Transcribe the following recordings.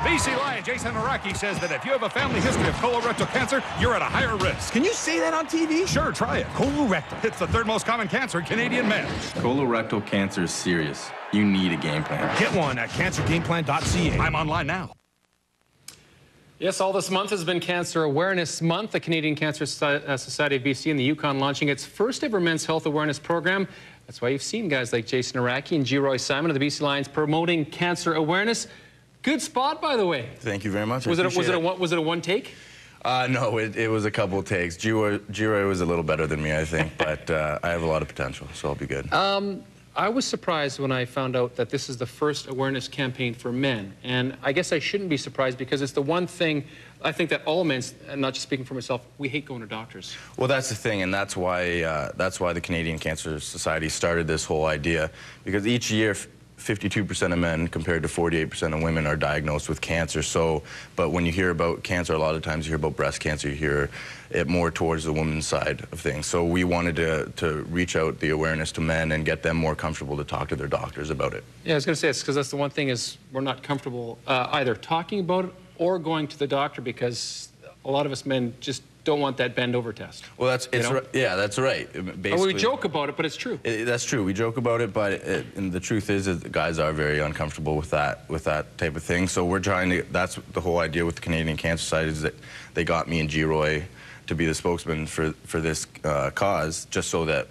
BC Lion Jason Arakgi says that if you have a family history of colorectal cancer, you're at a higher risk. Can you say that on TV? Sure, try it. Colorectal. It's the third most common cancer in Canadian men. Colorectal cancer is serious. You need a game plan. Get one at cancergameplan.ca. I'm online now. Yes, all this month has been Cancer Awareness Month. The Canadian Cancer Society of BC and the Yukon launching its first ever men's health awareness program. That's why you've seen guys like Jason Arakgi and G. Roy Simon of the BC Lions promoting cancer awareness. Good spot, by the way. Thank you very much. Was it a one take? No, it was a couple of takes. G. Roy was a little better than me, I think, but I have a lot of potential, so I'll be good. I was surprised when I found out that this is the first awareness campaign for men. And I guess I shouldn't be surprised because it's the one thing I think that all men, and not just speaking for myself, we hate going to doctors. Well, that's the thing, and that's why the Canadian Cancer Society started this whole idea, because each year 52% of men compared to 48% of women are diagnosed with cancer. So, but when you hear about cancer, a lot of times you hear about breast cancer, you hear it more towards the women's side of things. So we wanted to reach out the awareness to men and get them more comfortable to talk to their doctors about it. Yeah, I was going to say it's because that's the one thing is we're not comfortable either talking about it or going to the doctor because a lot of us men just don't want that bend-over test. Well, yeah, that's right. Basically, we joke about it, but it's true. That's true. We joke about it, but and the truth is that guys are very uncomfortable with that type of thing. So we're trying to. That's the whole idea with the Canadian Cancer Society is that they got me and G. Roy to be the spokesman for this cause, just so that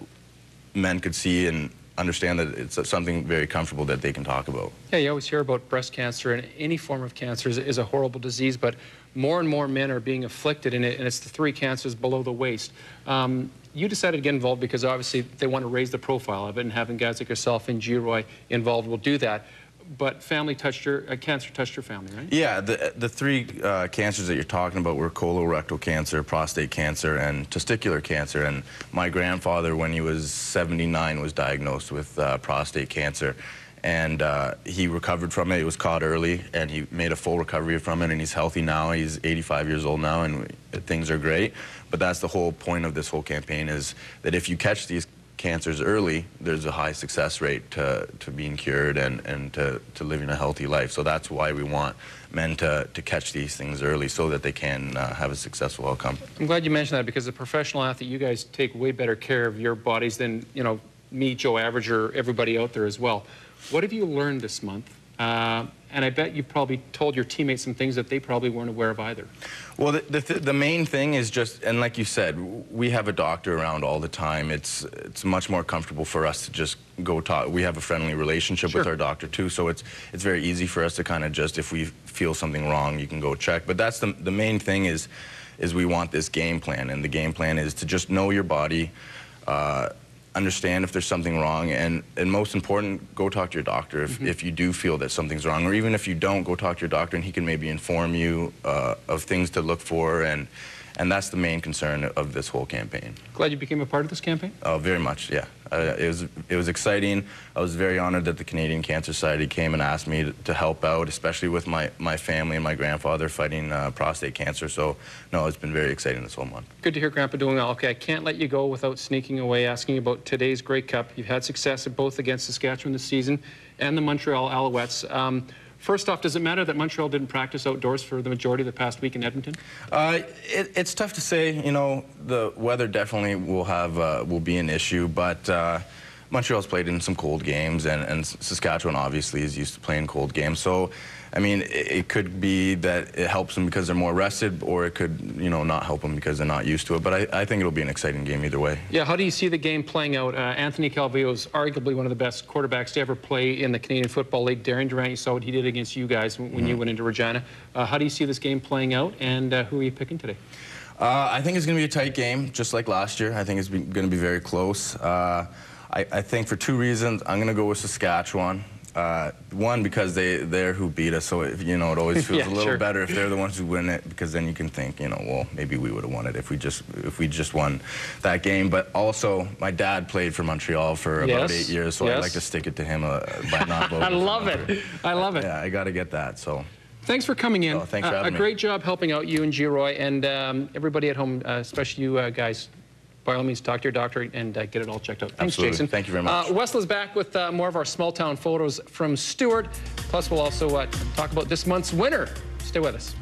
men could see and understand that it's something very comfortable that they can talk about. Yeah, you always hear about breast cancer, and any form of cancer is a horrible disease, but more and more men are being afflicted in it, and it's the three cancers below the waist. You decided to get involved because obviously they want to raise the profile of it, and having guys like yourself and G. Roy involved will do that. But cancer touched your family, right? Yeah, the three cancers that you're talking about were colorectal cancer, prostate cancer, and testicular cancer. And my grandfather, when he was 79, was diagnosed with prostate cancer. And he recovered from it. It was caught early, and he made a full recovery from it, and he's healthy now. He's 85 years old now, and things are great. But that's the whole point of this whole campaign is that if you catch these cancers early, there's a high success rate to being cured and to living a healthy life. So that's why we want men to catch these things early so that they can have a successful outcome. I'm glad you mentioned that because as a professional athlete, you guys take way better care of your bodies than, you know, me, Joe Average, or everybody out there as well. What have you learned this month? And I bet you've probably told your teammates some things that they probably weren't aware of either. Well, the main thing is just, and like you said, we have a doctor around all the time. It's much more comfortable for us to just go talk. We have a friendly relationship with our doctor too, so it's very easy for us to kind of just, if we feel something wrong, you can go check. But that's the main thing is we want this game plan, and the game plan is to just know your body, understand if there's something wrong, and most important, go talk to your doctor if you do feel that something's wrong, or even if you don't, go talk to your doctor and he can maybe inform you of things to look for, and that's the main concern of this whole campaign. Glad you became a part of this campaign? Oh, very much, yeah. It was exciting. I was very honored that the Canadian Cancer Society came and asked me to help out, especially with my family and my grandfather fighting prostate cancer. So, no, it's been very exciting this whole month. Good to hear Grandpa doing well. Okay, I can't let you go without sneaking away asking about today's Grey Cup. You've had success at both against Saskatchewan this season and the Montreal Alouettes. First off, does it matter that Montreal didn't practice outdoors for the majority of the past week in Edmonton? It's tough to say. You know, the weather definitely will be an issue, but Montreal's played in some cold games, and Saskatchewan obviously is used to playing cold games. So, I mean, it could be that it helps them because they're more rested, or it could, you know, not help them because they're not used to it. But I think it'll be an exciting game either way. Yeah, how do you see the game playing out? Anthony Calvillo is arguably one of the best quarterbacks to ever play in the Canadian Football League. Darian Durant, you saw what he did against you guys when you went into Regina. How do you see this game playing out, and who are you picking today? I think it's going to be a tight game, just like last year. I think it's going to be very close. I think for two reasons, I'm going to go with Saskatchewan. One, because they're who beat us, so it always feels a little better if they're the ones who win it, because then you can think, well, maybe we would have won it if we just won that game. But also, my dad played for Montreal for about 8 years, so I'd like to stick it to him by not voting. I love it. I love it. Yeah, I got to get that. So. Thanks for coming in. Oh, thanks for having me. A great job helping out you and G. Roy, and everybody at home, especially you guys. by all means, talk to your doctor and get it all checked out. Thanks, Absolutely. Jason. Thank you very much. Wesle's back with more of our small town photos from Stewart. Plus, we'll also talk about this month's winner. Stay with us.